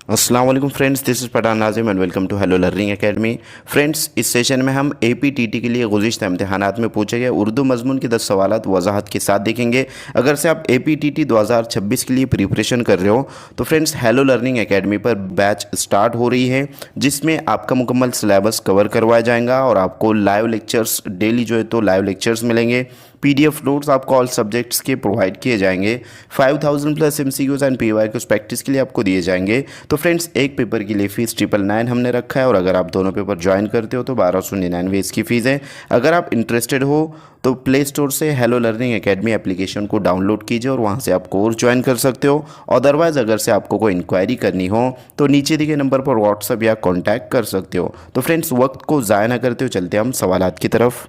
अस्सलाम वालेकुम friends, this is Pathan Nazim and welcome to hello learning academy. Friends, इस session में हम APTT के लिए गुज़िश्ता इम्तहानात में पूछे गए उर्दू मज़मून के 10 सवालात वजाहत के साथ देखेंगे। अगर से आप APTT 2026 के लिए प्रिपरेशन कर रहे हो तो फ्रेंड्स हेलो लर्निंग एकेडमी पर बैच स्टार्ट हो रही है, जिसमें आपका मुकम्मल सिलेबस कवर करवाया जाएगा और आपको लाइव लेक्चर्स डेली जो है तो लाइव लेक्चर्स मिलेंगे। PDF नोट्स आपको ऑल सब्जेक्ट्स के प्रोवाइड किए जाएंगे। 5000 plus MCQs and PYQs practice के लिए आपको दिए जाएंगे। तो फ्रेंड्स, एक पेपर की लिए फ़ीस 999 हमने रखा है और अगर आप दोनों पेपर ज्वाइन करते हो तो 1299 इसकी फ़ीस है। अगर आप इंटरेस्टेड हो तो प्ले स्टोर से हेलो लर्निंग एकेडमी एप्लीकेशन को डाउनलोड कीजिए और वहाँ से आप कोर्स ज्वाइन कर सकते हो। अदरवाइज़ अगर से आपको कोई इंक्वायरी करनी हो तो नीचे दिए नंबर पर व्हाट्सअप या कॉन्टैक्ट कर सकते हो। तो फ्रेंड्स, वक्त को ज़ाया ना करते हो चलते हम सवालात की तरफ।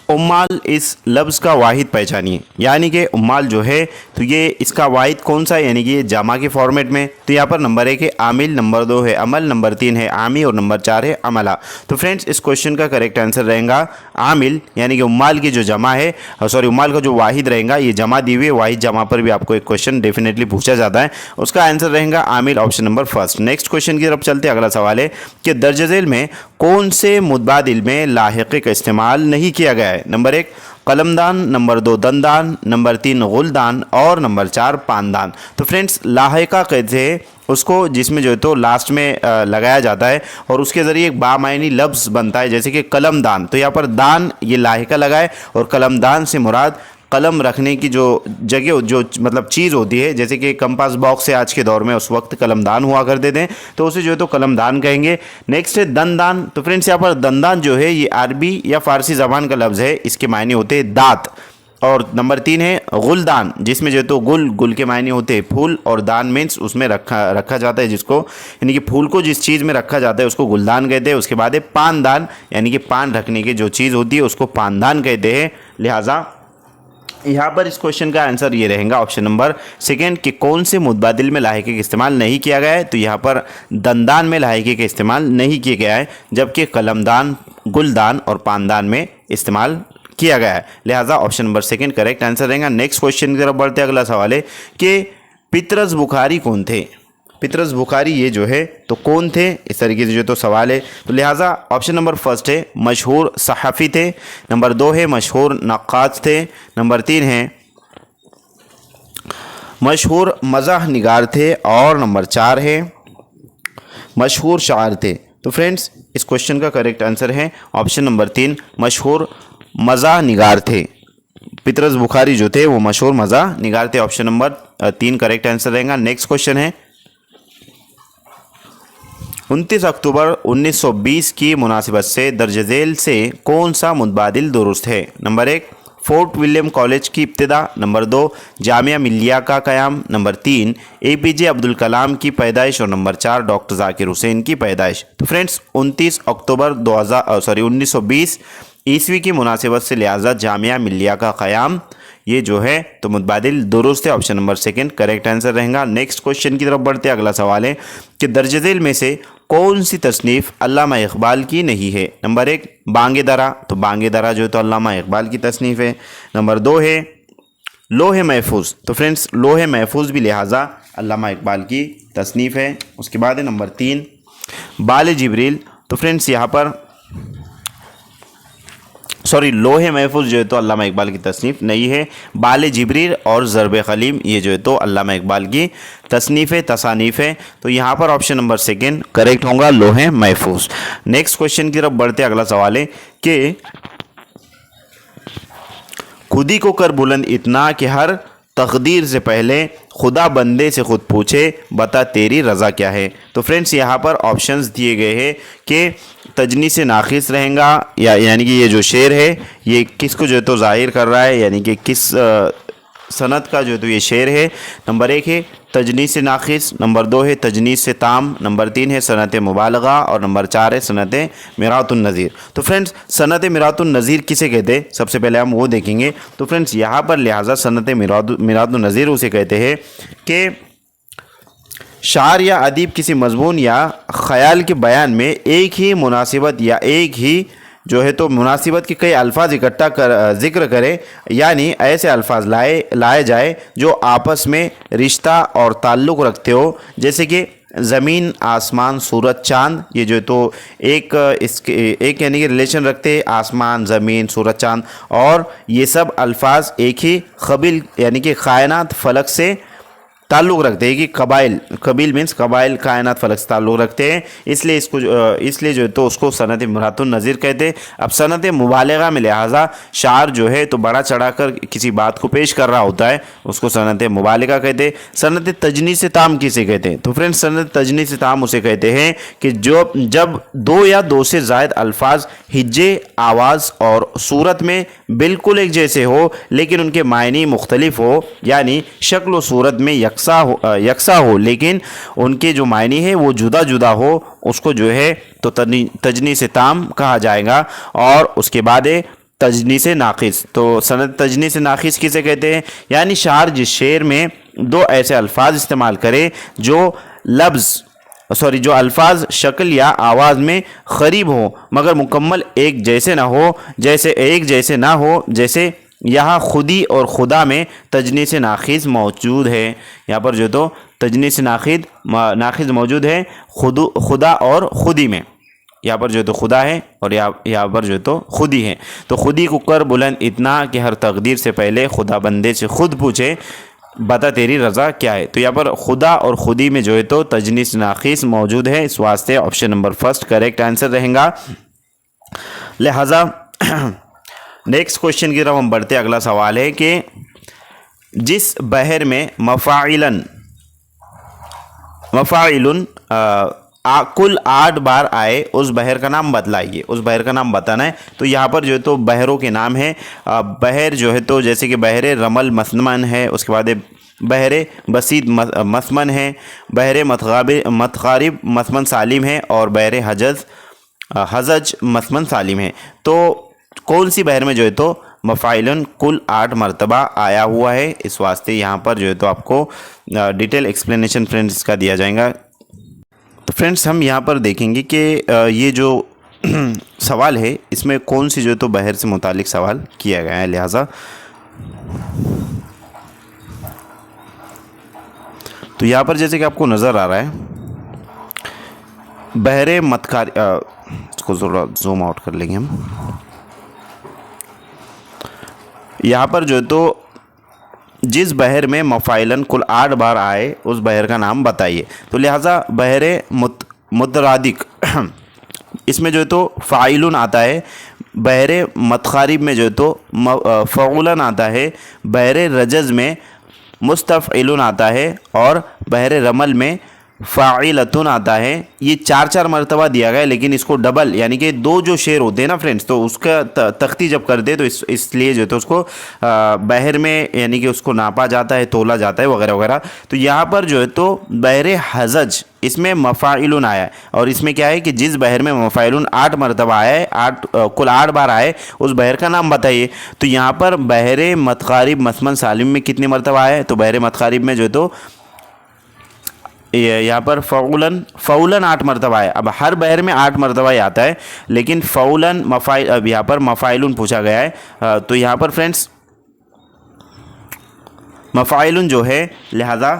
उम्माल इस लफ्ज़ का वाहिद पहचानिए, यानी कि उम्माल जो है तो ये इसका वाहिद कौन सा है, यानी कि ये जामा के फॉर्मेट में। तो यहाँ पर नंबर 1 है आमिल, नंबर 2 है अमल, नंबर 3 है आमी और नंबर 4 है अमला। तो फ्रेंड्स, इस क्वेश्चन का करेक्ट आंसर रहेगा आमिल, यानी कि उम्माल की जो जमा है, सॉरी उम्माल का जो वाहिद रहेगा, ये जमा दी हुई है, वाहिद जमा पर भी आपको एक क्वेश्चन डेफिनेटली पूछा जाता है, उसका आंसर रहेगा आमिल, option number first. Next question की तरफ चलते हैं। अगला सवाल है कि दर्ज झेल में कौन से मुतबादिल में लाहिक़ का इस्तेमाल नहीं किया गया है। नंबर 1 कलमदान, नंबर 2 दंदान, नंबर 3 गुलदान और नंबर 4 पानदान। तो फ्रेंड्स, लाहिका कहते हैं उसको जिसमें जो है तो लास्ट में लगाया जाता है और उसके ज़रिए एक बामायनी लफ्ज़ बनता है, जैसे कि कलमदान। तो यहाँ पर दान ये लाहिका लगाए और कलमदान से मुराद कलम रखने की जो जगह जो मतलब चीज़ होती है, जैसे कि कंपास बॉक्स है आज के दौर में, उस वक्त कलमदान हुआ करते थे, तो उसे जो है तो कलमदान कहेंगे। नेक्स्ट है दंदान। तो फ्रेंड्स, यहाँ पर दंदान जो है ये अरबी या फ़ारसी ज़बान का लफ्ज़ है, इसके मायने होते हैं दांत। और नंबर 3 है गुलदान, जिसमें जो है तो गुल के मायने होते हैं फूल और दान मीन्स उसमें रखा जाता है जिसको, यानी कि फूल को जिस चीज़ में रखा जाता है उसको गुलदान कहते हैं। उसके बाद है पानदान, यानी कि पान रखने की जो चीज़ होती है उसको पानदान कहते हैं। लिहाजा यहाँ पर इस क्वेश्चन का आंसर ये रहेगा ऑप्शन नंबर सेकंड कि कौन से मुतबादिल में लाहिक़े का इस्तेमाल नहीं किया गया है। तो यहाँ पर दंदान में लाहिक़े का इस्तेमाल नहीं किया गया है, जबकि कलमदान, गुलदान और पानदान में इस्तेमाल किया गया है। लिहाजा option number second correct answer रहेगा। नेक्स्ट क्वेश्चन की तरफ बढ़ते अगला सवाल है कि पितरस बुखारी कौन थे। पितरस बुखारी ये जो है तो कौन थे, इस तरीके से जो तो सवाल है। तो लिहाजा ऑप्शन नंबर फर्स्ट है मशहूर सहाफ़ी थे, नंबर 2 है मशहूर नक्काश थे, नंबर 3 है मशहूर मज़ाह निगार थे और नंबर 4 है मशहूर शायर थे। तो फ्रेंड्स, इस क्वेश्चन का करेक्ट आंसर है ऑप्शन नंबर 3 मशहूर मज़ाह निगार थे। पितरस बुखारी जो थे वो मशहूर मज़ाह निगार थे, ऑप्शन नंबर 3 करेक्ट आंसर रहेगा। नेक्स्ट क्वेश्चन है 29 अक्टूबर 1920 की मुनासिबत से दर्ज झेल से कौन सा मुतबादिल दुरुस्त है। नंबर 1 फोर्ट विलियम कॉलेज की इब्तिदा, नंबर 2 जामिया मिलिया का क़याम, नंबर 3 APJ अब्दुल कलाम की पैदाइश और नंबर 4 डॉक्टर ज़ाकिर हुसैन की पैदाइश। तो फ्रेंड्स, 29 अक्टूबर 1920 ईस्वी की मुनासिबत से लिहाजा जामिया मिलिया का क़याम ये जो है तो मुतबादिल दुरुस्त है, option number second correct answer रहेगा। नेक्स्ट क्वेश्चन की तरफ बढ़ते अगला सवाल है कि दर्ज झेल में से कौन सी तसनीफ़ अल्लामा इकबाल की नहीं है। नंबर 1 बांगे दरा, तो बांगे दरा जो है तो अल्लामा इकबाल की तसनीफ़ है। नंबर 2 है लोहे महफूज, तो फ्रेंड्स लोहे महफूज भी लिहाजा अल्लामा इकबाल की तसनीफ़ है। उसके बाद है नंबर 3 बाल जिब्रील, तो फ्रेंड्स यहाँ पर लोहे महफूज जो है तो अल्लामा इकबाल की तसनीफ़ नहीं है। बाल जिब्रील और ज़रब खलीम ये जो है तो अल्लामा इकबाल की तसानीफ़ है। तो यहाँ पर ऑप्शन नंबर सेकंड करेक्ट होगा लोहे महफूज। नेक्स्ट क्वेश्चन की तरफ बढ़ते अगला सवाल है कि खुदी को कर बुलंद इतना कि हर तकदीर से पहले खुदा बंदे से खुद पूछे बता तेरी रज़ा क्या है। तो फ्रेंड्स, यहाँ पर ऑप्शंस दिए गए हैं कि तजनी से नाक़िस रहेगा, यानी कि ये जो शेर है ये किसको जो है तो ज़ाहिर कर रहा है, यानी कि किस सनत का जो है तो ये शेर है। नंबर 1 है तजनी से नाक़िस, नंबर 2 है तजनी से ताम, नंबर 3 है सनत मुबालगा और नंबर 4 है सनत मिरातुन नज़ीर। तो फ्रेंड्स, सनत मिरातुन नज़ीर किसे कहते हैं, सबसे पहले हम वो देखेंगे। तो फ्रेंड्स, यहाँ पर लिहाजा सनत मिरातुन नज़ीर उसे कहते हैं कि शायर या अदीब किसी मजमून या ख़याल के बयान में एक ही मुनासिबत या एक ही जो है तो मुनासिबत के कई अल्फाज इकट्ठा कर ज़िक्र करें, यानी ऐसे अल्फाज लाए जाए जो आपस में रिश्ता और ताल्लुक़ रखते हो, जैसे कि ज़मीन, आसमान, सूरज, चाँद। ये जो है तो एक यानी कि रिलेशन रखते हैं, आसमान, ज़मीन, सूरज, चाँद, और ये सब अल्फाज एक ही क़बील यानी कि कायनात फ़लक से ताल्लुक़ रखते हैं कि कबील मीन्स कबाइल कायनात फ़लक से ताल्लुक़ रखते हैं, इसलिए जो है तो उसको सनत मुरातुन नज़ीर कहते हैं। अब सनत मुबालगा में लिहाजा शार जो है तो बड़ा चढ़ाकर किसी बात को पेश कर रहा होता है, उसको सनत मुबालगा कहते हैं। सनत तजनीस ताम किसे कहते हैं? तो फ्रेंड्स सनत तजनीस ताम उसे कहते हैं कि जब दो या दो से ज़ायद अल्फाज हिज्जे, आवाज़ और सूरत में बिल्कुल एक जैसे हो लेकिन उनके मायने मुख्तलिफ हो, यानी शक्ल व सूरत में यकसा हो लेकिन उनके जो मायने हैं वो जुदा जुदा हो, उसको जो है तो तजनीस ताम कहा जाएगा। और उसके बाद है तजनीस नाक़िस। तो सनद तजनीस नाक़िस किसे कहते हैं? यानी शार जिस शेर में दो ऐसे अल्फाज इस्तेमाल करे जो अल्फाज शक्ल या आवाज़ में क़रीब हो मगर मुकम्मल एक जैसे ना हो, जैसे यहाँ खुदी और खुदा में तजनीस नाक़िस मौजूद है। यहाँ पर जो तो तजनीस नाक़िस मौजूद है खुदा और खुदी में। यहाँ पर जो तो खुदा है और यहाँ पर जो तो खुदी है। तो खुदी को कर बुलंद इतना कि हर तकदीर से पहले खुदा बंदे से खुद पूछे, बता तेरी रज़ा क्या है। तो यहाँ पर खुदा और खुदी में जो है तो तजनीस नाक़िस मौजूद है, इस वास्ते option number first correct answer रहेगा। लिहाजा नेक्स्ट क्वेश्चन की तरफ हम बढ़ते। अगला सवाल है कि जिस बहर में मफ़ाइलुन कुल 8 बार आए उस बहर का नाम बतलाइए। उस बहर का नाम बताना है। तो यहाँ पर जो है तो बहरों के नाम है। बहर जो है तो जैसे कि बहर रमल मसमन है, उसके बाद बहर बसीद मसमन है, बहर मतगारिब मसमन सालिम है और बहर हजज मसमन सालिम है। तो कौन सी बहर में जो है तो मफ़ाइलन कुल 8 मरतबा आया हुआ है? इस वास्ते यहाँ पर जो है तो आपको डिटेल एक्सप्लेनेशन फ्रेंड्स इसका दिया जाएगा। तो फ्रेंड्स हम यहाँ पर देखेंगे कि ये जो सवाल है इसमें कौन सी जो है तो बहर से मुतालिक सवाल किया गया है। लिहाजा तो यहाँ पर जैसे कि आपको नज़र आ रहा है बहरे मतकारी, इसको ज़रा जूम आउट कर लेंगे हम। यहाँ पर जो है तो जिस बहर में मफ़ाइलन कुल 8 बार आए उस बहर का नाम बताइए। तो लिहाजा बहर मुतरादिक इसमें जो है तो फ़ाइलुन आता है, बहर मतखारिब में जो है तो फ़ऊलन आता है, बहर रजज़ में मुस्तफ़इलुन आता है और बहर रमल में फ़ाइलतुन आता है। ये 4 मरतबा दिया गया है, लेकिन इसको डबल यानी कि 2 जो शेर होते हैं ना फ्रेंड्स, तो उसका तख्ती जब कर दे तो इसलिए जो है तो उसको बहर में यानी कि उसको नापा जाता है, तोला जाता है वगैरह वगैरह। तो यहाँ पर जो है तो बहर हजज इसमें मफ़ाइलुन आया है और इसमें क्या है कि जिस बहर में मफ़ाइलुन 8 मरतबा आया है, कुल 8 बार आए, उस बहर का नाम बताइए। तो यहाँ पर बहर मतखारिब मसमन सालिम में कितने मरतबा आए? तो बहर मतखारिब में जो है तो यहाँ पर फ़ौलन 8 मरतबा है। अब हर बहर में 8 मरतबा ही आता है, लेकिन फ़ौलन मफ़ाइल, अब यहाँ पर मफ़ाइलुन पूछा गया है। तो यहाँ पर फ्रेंड्स मफ़ाइलुन जो है लिहाजा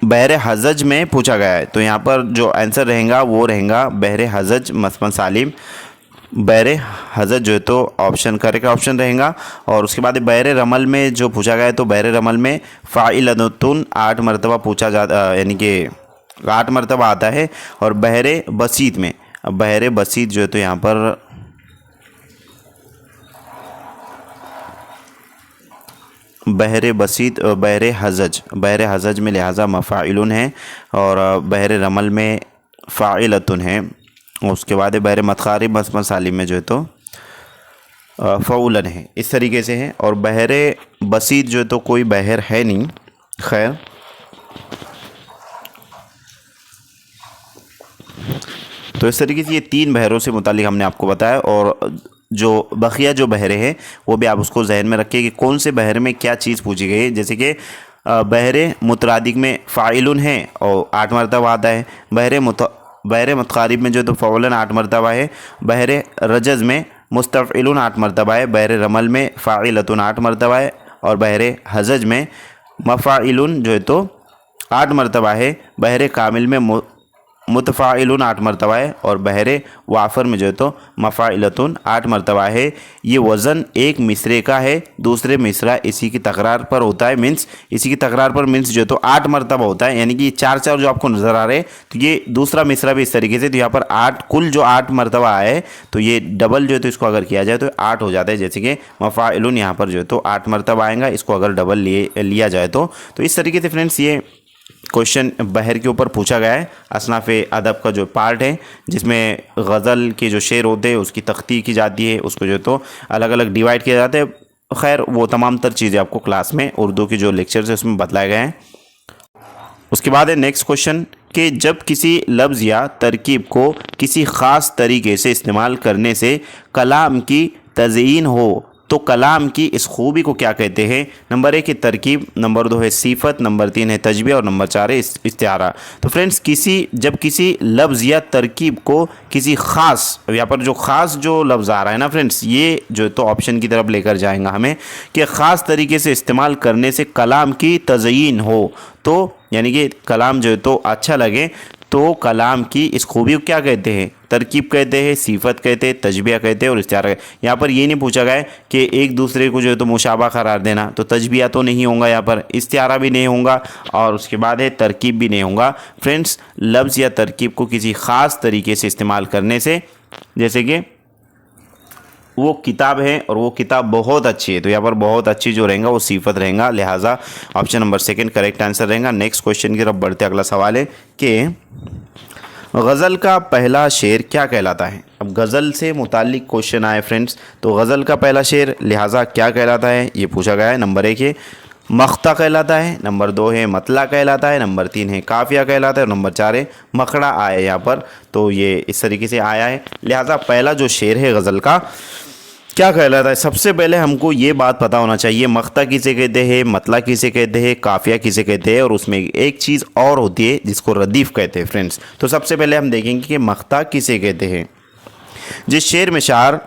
बहर हजज में पूछा गया है। तो यहाँ पर जो आंसर रहेगा वो रहेगा बहर हजज मसमन सालिम। बहर हजज जो है तो ऑप्शन करेक्ट ऑप्शन रहेगा। और उसके बाद बहर रमल में जो पूछा गया है तो बहर रमल में फ़ाइलतुन 8 मरतबा पूछा जाता, यानी कि 8 मरतबा आता है। और बहर बसीत में, बहर बसीत जो है तो यहाँ पर बहर बसीत बहर हजज में लिहाजा मफ़ाइलुन है और बहर रमल में फ़ाइलतुन है। उसके बाद बहर मतखारिब मसमन सालिम में जो है तो फ़ौलन है। इस तरीके से है। और बहर बसीत जो है तो कोई बहर है नहीं। खैर तो इस तरीके से ये 3 बहरों से मुतालिक हमने आपको बताया। और जो बकिया जो बहरें हैं वो भी आप उसको जहन में रखिए कि कौन से बहर में क्या चीज़ पूछी गई है। जैसे कि बहर मुतरादिक में फ़ाइलुन है और 8 मरतबा आता है। बहर मतकारिब में जो तो फ़ौलन 8 मरतबा है, बहर रजज़ में मुस्तफ़इलुन 8 मरतबा है, बहर रमल में फ़ाइलतुन 8 मरतबा है, और बहर हजज में मफ़ाइलुन जो है तो 8 मरतबा है, बहर कामिल में मुतफ़ाइलुन 8 मरतबा है, और बहर वाफ़र में जो है तो मफ़ाइलतुन 8 मरतबा है। ये वज़न एक मिसरे का है, दूसरे मिसरा इसी की तकरार पर होता है, मीन्स इसी की तकरार पर मीन्स जो है तो 8 मरतबा होता है, यानी कि 4 जो आपको नज़र आ रहे हैं, तो ये दूसरा मिसरा भी इस तरीके से, तो यहाँ पर 8 कुल जो 8 मरतबा आए, तो ये डबल जो है तो इसको अगर किया जाए तो 8 हो जाता है। जैसे कि मफ़ाइलुन यहाँ पर जो है तो 8 मरतबा आएगा, इसको अगर डबल लिया जाए तो इस तरीके से फ्रेंड्स ये क्वेश्चन बहर के ऊपर पूछा गया है। असनाफ़ अदब का जो पार्ट है जिसमें गज़ल के जो शेर होते हैं उसकी तख्ती की जाती है, उसको जो तो अलग अलग डिवाइड किया जाता है। खैर वो तमाम तर चीज़ें आपको क्लास में उर्दू के जो लेक्चर्स है उसमें बतलाए गए हैं। उसके बाद है नेक्स्ट क्वेश्चन कि जब किसी लफ्ज़ या तरकीब को किसी ख़ास तरीके से इस्तेमाल करने से कलाम की तज़यीन हो तो कलाम की इस खूबी को क्या कहते हैं? नंबर 1 है तरकीब, नंबर 2 है सिफत, नंबर 3 है तजबिया और नंबर 4 है इस्तिआरा। तो फ्रेंड्स जब किसी लफ्ज़ या तरकीब को किसी ख़ास, यहाँ पर जो ख़ास जो लफ्ज़ आ रहा है ना फ्रेंड्स, ये जो तो ऑप्शन की तरफ लेकर जाएंगा हमें कि ख़ास तरीके से इस्तेमाल करने से कलाम की तज़यीन हो, तो यानी कि कलाम जो है तो अच्छा लगे, तो कलाम की इस खूबी को क्या कहते हैं? तरकीब कहते हैं, सिफत कहते हैं, तजबिया कहते हैं और इस्तिआरा कहते हैं। यहाँ पर ये नहीं पूछा गया है कि एक दूसरे को जो है तो मुशाबा करार देना, तो तजबिया तो नहीं होगा यहाँ पर, इस्तिआरा भी नहीं होगा और उसके बाद है तरकीब भी नहीं होगा। फ्रेंड्स लफ्ज़ या तरकीब को किसी ख़ास तरीके से इस्तेमाल करने से, जैसे कि वो किताब है और वो किताब बहुत अच्छी है, तो यहाँ पर बहुत अच्छी जो रहेगा वो सिफत रहेगा, लिहाजा ऑप्शन नंबर 2 करेक्ट आंसर रहेगा। नेक्स्ट क्वेश्चन की तरफ बढ़ते अगला सवाल है कि गज़ल का पहला शेर क्या कहलाता है? अब गज़ल से मुताल्लिक क्वेश्चन आए फ्रेंड्स, तो गज़ल का पहला शेर लिहाजा क्या कहलाता है ये पूछा गया है। नंबर 1 है मख्ता कहलाता है, नंबर 2 है मतला कहलाता है, नंबर 3 है काफ़िया कहलाता है और नंबर 4 है मखड़ा आया यहाँ पर, तो ये इस तरीके से आया है। लिहाजा पहला जो शेर है गज़ल का क्या कहलाता है? सबसे पहले हमको ये बात पता होना चाहिए मख्ता किसे कहते हैं, मतला किसे कहते हैं, काफ़िया किसे कहते हैं, और उसमें एक चीज़ और होती है जिसको रदीफ़ कहते हैं फ्रेंड्स। तो सबसे पहले हम देखेंगे कि मख्ता किसे कहते हैं। जिस शेर में शायर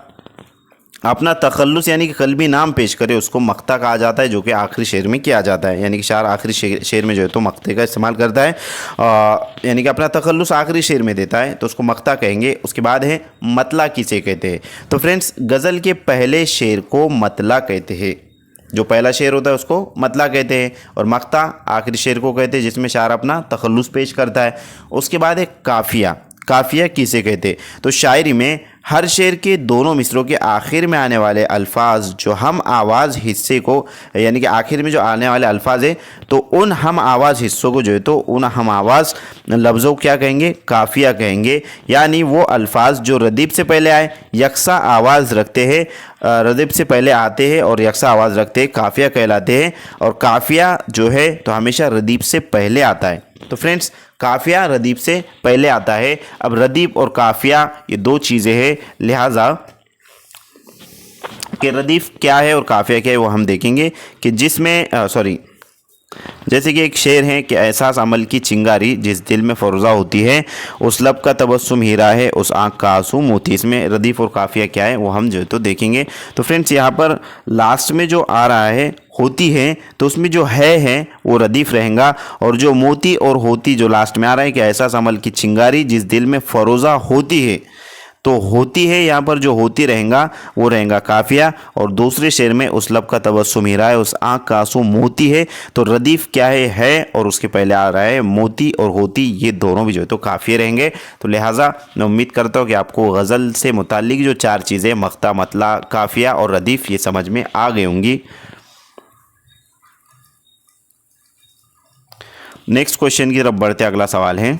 अपना तखल्लुस यानी कि कल्बी नाम पेश करे उसको मख्ता कहा जाता है, जो कि आखिरी शेर में किया जाता है, यानी कि शायर आखिरी शेर में जो है तो मख्ते का इस्तेमाल करता है, यानी कि अपना तखल्लुस आखिरी शेर में देता है, तो उसको मख्ता कहेंगे। उसके बाद है मतला किसे कहते हैं? तो फ्रेंड्स गज़ल के पहले शेर को मतला कहते हैं, जो पहला शेर होता है उसको मतला कहते हैं, और मख्ता आखिरी शेर को कहते हैं जिसमें शायर अपना तखल्लुस पेश करता है। उसके बाद है काफ़िया, काफ़िया किसे कहते? तो शायरी में हर शेर के दोनों मिसरों के आखिर में आने वाले अल्फाज जो हम आवाज़ हिस्से को, यानी कि आखिर में जो आने वाले अल्फाज है, तो उन हम आवाज़ हिस्सों को जो है तो उन हम आवाज़ लफ्ज़ों को क्या कहेंगे? काफ़िया कहेंगे। यानी वो अल्फाज जो रदीफ से पहले आए, यकसा आवाज़ रखते हैं, रदीफ से पहले आते हैं और यकसा आवाज़ रखते हैं, काफ़िया कहलाते हैं। और काफ़िया जो है तो हमेशा रदीफ से पहले आता है। तो फ्रेंड्स काफ़िया रदीफ से पहले आता है। अब रदीफ और काफ़िया ये दो चीज़ें हैं, लिहाजा कि रदीफ क्या है और काफ़िया क्या है वो हम देखेंगे कि जिसमें जैसे कि एक शेर है कि एहसास अमल की चिंगारी जिस दिल में फरोज़ा होती है, उस लब का तबस्सुम हीरा है, उस आँख का आंसू मोती। इसमें रदीफ़ और काफ़िया क्या है वो हम जो है तो देखेंगे। तो फ्रेंड्स यहाँ पर लास्ट में जो आ रहा है होती है, तो उसमें जो है वो रदीफ़ रहेगा, और जो मोती और होती जो लास्ट में आ रहा है कि एहसास अमल की चिंगारी जिस दिल में फरोज़ा होती है, तो होती है यहाँ पर जो होती रहेगा वो रहेगा काफ़िया, और दूसरे शेर में उस लब का तबस्सुम हीरा है, उस आँख का आंसू मोती है। तो रदीफ़ क्या है और उसके पहले आ रहा है मोती और होती, ये दोनों भी जो है तो काफ़िया रहेंगे। तो लिहाजा मैं उम्मीद करता हूँ कि आपको गज़ल से मुताल्लिक जो 4 चीज़ें मख्ता, मतला, काफ़िया और रदीफ़ ये समझ में आ गई होंगी। नेक्स्ट क्वेश्चन की तरफ बढ़ते अगला सवाल है।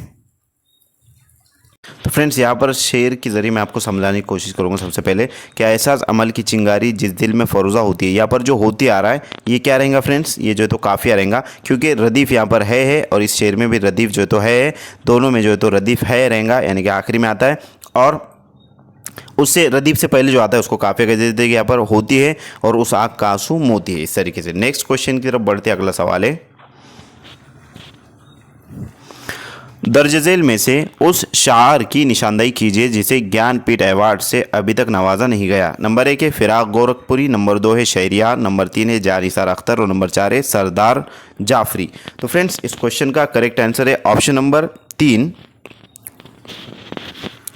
तो फ्रेंड्स यहाँ पर शेर के ज़रिए मैं आपको समझाने की कोशिश करूँगा। सबसे पहले कि एहसास अमल की चिंगारी जिस दिल में फरोज़ा होती है, यहाँ पर जो होती आ रहा है ये क्या रहेगा फ्रेंड्स? ये जो है तो काफ़िया रहेगा, क्योंकि रदीफ़ यहाँ पर है और इस शेर में भी रदीफ़ जो है तो है, दोनों में जो है तो रदीफ़ है रहेगा, यानी कि आखिरी में आता है, और उससे रदीफ़ से पहले जो आता है उसको काफ़िया कह देते हैं। यहाँ पर होती है और उस आँख का आंसू मोती है, इस तरीके से। नेक्स्ट क्वेश्चन की तरफ बढ़ते अगला सवाल है। दर्ज झेल में से उस शायर की निशानदेही कीजिए जिसे ज्ञानपीठ अवार्ड से अभी तक नवाजा नहीं गया। नंबर 1 है फिराक गोरखपुरी, नंबर 2 है शहरियार, नंबर 3 है जानिसार अख्तर और नंबर 4 है सरदार जाफरी। तो फ्रेंड्स इस क्वेश्चन का करेक्ट आंसर है ऑप्शन नंबर 3,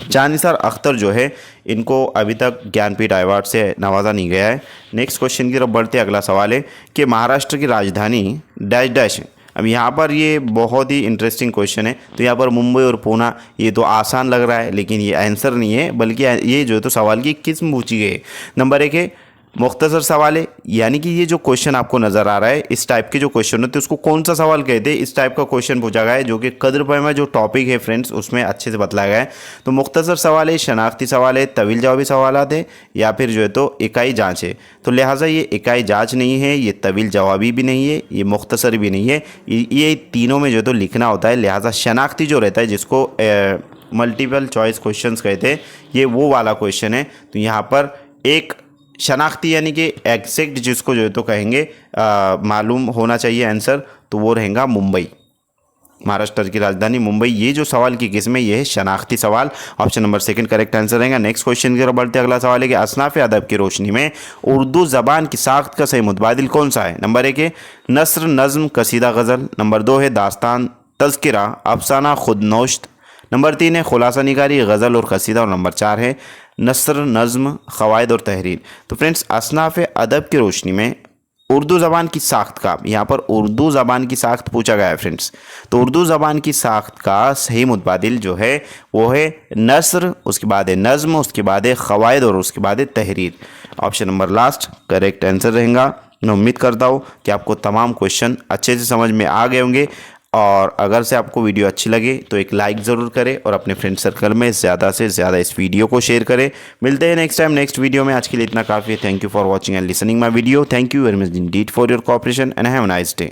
जानिसार अख्तर जो है इनको अभी तक ज्ञानपीठ अवार्ड से नवाजा नहीं गया है। नेक्स्ट क्वेश्चन की तरफ बढ़ते अगला सवाल है कि महाराष्ट्र की राजधानी डैश डैश है। अब यहाँ पर ये बहुत ही इंटरेस्टिंग क्वेश्चन है। तो यहाँ पर मुंबई और पूना, ये तो आसान लग रहा है लेकिन ये आंसर नहीं है, बल्कि ये जो है तो सवाल की किस्म पूछी गई है। नंबर 1 है मुख्तसर सवाल है, यानी कि ये जो क्वेश्चन आपको नज़र आ रहा है इस टाइप के जो क्वेश्चन होते हैं उसको कौन सा सवाल कहते हैं, इस टाइप का क्वेश्चन पूछा गया है जो कि कद्र पैमा जो टॉपिक है फ्रेंड्स उसमें अच्छे से बतलाया गया है। तो मुख्तसर सवाल है, शनाख्ती सवाल है, तवील जवाबी सवालात है या फिर जो है तो इकाई जाँच है। तो लिहाजा ये इकाई जाँच नहीं है, ये तवील जवाबी भी नहीं है, ये मुख्तसर भी नहीं है, ये तीनों में जो है तो लिखना होता है। लिहाजा शनाख्ती जो रहता है जिसको मल्टीपल चॉइस क्वेश्चंस कहते हैं, ये वो वाला क्वेश्चन है। तो यहाँ पर एक शनाख्ती यानी कि एग्जैक्ट जिसको जो है तो कहेंगे मालूम होना चाहिए आंसर, तो वो रहेगा मुंबई, महाराष्ट्र की राजधानी मुंबई। ये जो सवाल की किस्म है ये है शनाख्ती सवाल। ऑप्शन नंबर 2 करेक्ट आंसर रहेगा। नेक्स्ट क्वेश्चन की तरफ बढ़ते अगला सवाल है कि असनाफ अदब की रोशनी में उर्दू ज़बान की साख्त का सही मुतबादिल कौन सा है। नंबर 1 है नस्र, नज़्म, कसीदा, गज़ल, नंबर 2 है दास्तान, तज़किरा, अफसाना, खुदनोश्त, नंबर 3 है खुलासा निगारी, गज़ल और कसीदा और नंबर 4 है नस्र, नज़्म, क़वायद और तहरीर। तो फ्रेंड्स असनाफ अदब की रोशनी में उर्दू ज़बान की साख्त का, यहाँ पर उर्दू ज़बान की साख्त पूछा गया है फ्रेंड्स। तो उर्दू ज़बान की साख्त का सही मुतबादिल जो है वो है नस्र, उसके बाद है नज़्म, उसके बाद है क़वायद और उसके बाद है तहरीर। Option number last correct answer रहेगा। मैं उम्मीद करता हूँ कि आपको तमाम क्वेश्चन अच्छे से समझ में आ गए होंगे, और अगर से आपको वीडियो अच्छी लगे तो एक लाइक ज़रूर करें और अपने फ्रेंड सर्कल में ज़्यादा से ज़्यादा इस वीडियो को शेयर करें। मिलते हैं नेक्स्ट टाइम नेक्स्ट वीडियो में। आज के लिए इतना काफ़ी है। Thank you for watching and listening my video. Thank you very much Indeed for your cooperation and have a nice day.